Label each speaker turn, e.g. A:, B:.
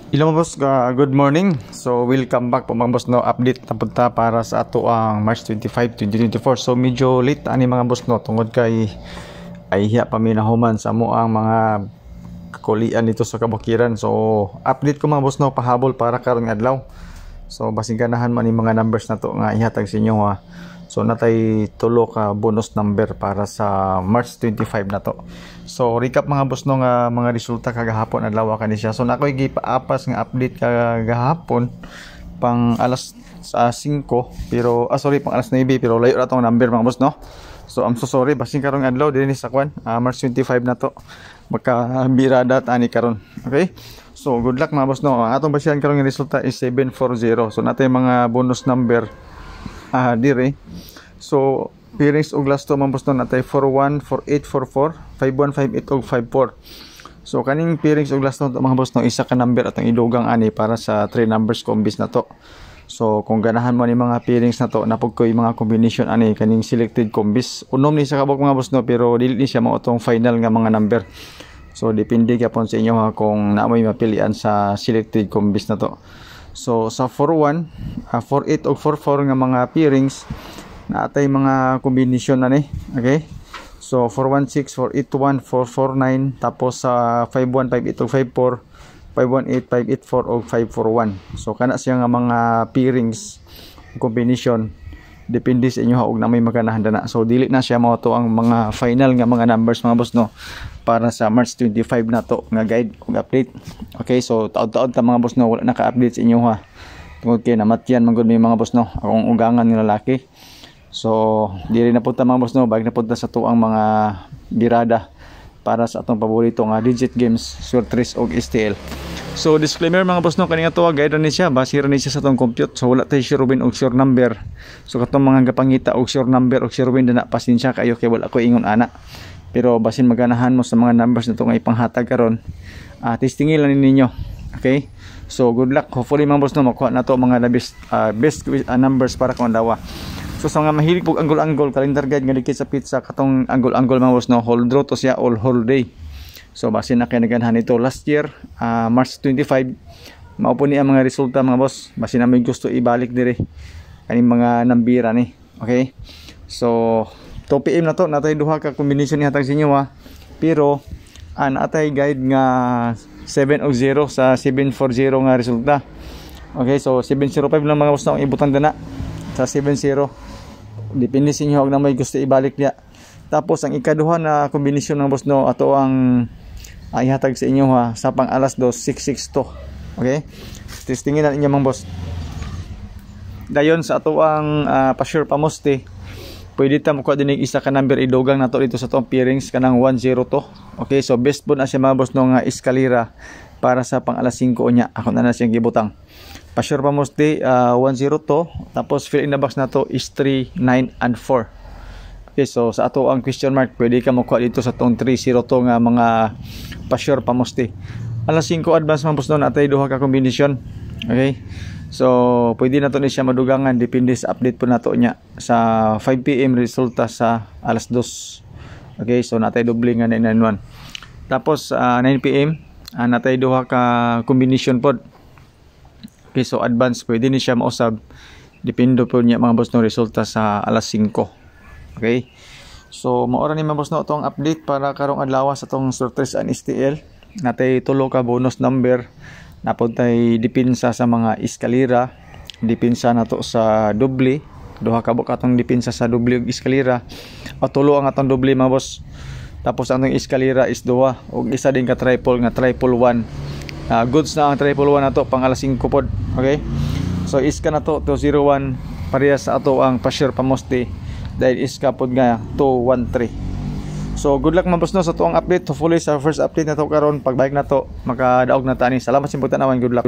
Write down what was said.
A: Hello mga boss, good morning. So welcome back po mga boss no, update na punta para sa ato ang March 25, 2024. So medyo late ani mga boss no, tungod kay ay hiya pa minahuman sa mo ang mga kakulian dito sa kabukiran. So update ko mga boss no, pahabol para karon nga adlaw. So basing ganahan man ni mga numbers na to nga ihatag sa inyo ha. So natay tulo ka bonus number para sa March 25 na to. So recap mga boss no nga mga resulta kagahapon adlaw kani siya. So nakoy gipaapas nga update kagahapon pang alas 5 pero sorry pang alas 9 pero layo ra tong number mga boss no. So I'm so sorry basing karong adlaw dinhi sa kwan March 25 na to. Magkabirada tani karon. Okay? So good luck mga boss no. Ang atong basihan karon nga resulta is 740. So natay mga bonus number dire. So pairings og last to mga boss no natay 41, 48, 44, 51, 58 og 54. So kaning pairings og last to mga boss no isa ka number atong idugang ani para sa 3 numbers combis na to. So kung ganahan mo ni mga pairings na to napog koy mga combination ani kaning selected combis. Unom ni sa kabok mga boss no pero dili ni siya mao tong final nga mga number. So depende gyapon sa inyo ha kung naamoy mapilian sa selected combis na to. So sa 41, 48 o 44 nga mga pairings na atay mga combination na ni. Okay? So 416, 481, 449 tapos sa 51, 58 o 54, 518, 584 o 541. So kana siya nga mga pairings combination depende sa inyo ha og na may maganahan na. So dili na siya mao to ang mga final nga mga numbers mga boss no para sa March 25 na to nga guide ug update. Okay, so taod-taod ta mga boss no wala naka-update sa inyo ha. Tungod kay namatyan man gud may mga boss no akong ugangan nga lalaki. So dili na punta mga boss no bag na punta sa tuang mga birada para sa atong paborito nga digit games, Surtris ug STL. So disclaimer mga boss no kani nga to guide ni siya base ra ni siya sa atong compute. So wala tay sure win og sure number. So katong mga gapangita og sure number og sure win na pasensya kayo kay wala ko ingon ana. Pero basin maganahan mo sa mga numbers nito nga ipanghatag karon. Testingin lang ninyo. Okay? So good luck. Hopefully mga boss no makuha na to mga best numbers para kung dawa. So sa mga mahilig pug anggol-anggol calendar guide nga dikit sa pizza katong anggol-anggol mga boss no hold draw to siya all day. So basin na kay naganahan nito last year March 25 mao po ni ang mga resulta mga boss. Basin na may gusto ibalik dire kaning mga nambira ni. Okay? So 2 PM na to natay duha ka combination ni hatag sa inyo ha. Pero natay guide nga 7 o 0 sa 740 nga resulta. Okay, so 705 lang mga boss na ibutang dana sa 70. Depende sa inyo og na may gusto ibalik niya. Tapos ang ikaduha na combination ng boss no ato ang ihatag sa inyo ha sa pang alas 2 662. Okay? Testingin na inyo mga boss. Dayon sa ato ang pa-sure pamoste. Pwede ta makuha din isa ka number idugang nato dito sa tong pairings kanang 10 to. Okay, so best po na siya mga boss no nga eskalera para sa pang alas 5 nya. Ako na siyang gibutang. Pa-sure pa moste 10 to tapos fill in the box na to is 3, 9 and 4. Okay, so sa ato ang question mark pwede ka makuha dito sa tong 30 to nga mga pa-sure pa moste. Alas 5 advance mga boss no natay duha ka combination. Okay? So pwede na to ni siya madugangan depende sa update po nato nya sa 5 PM resulta sa alas 2. Okay, so natay doble nga 991. Tapos 9 PM natay duha ka combination pod. Okay, so advance pwede ni siya mausab depende po niya mga boss no resulta sa alas 5. Okay, so maora ni mga boss no itong update para karong adlaw sa tong Surtris and STL. Natay tulo ka bonus number napuntay depensa sa mga eskalera, depensa nato sa doble, duha ka buk atong depensa sa doble ug eskalera. O tulo ang atong doble mga boss. Tapos ang eskalera is duha ug isa din ka triple nga triple 1. Goods na ang triple 1 nato pang alas 5 pod. Okay? So iska na to 201 parehas sa ato ang pa-share pamoste dahil iska pod nga 213. So good luck mga boss no sa tuang update. Hopefully sa first update na to karon pagbalik na to makadaog na tani. Salamat sa pagtanawan. Good luck.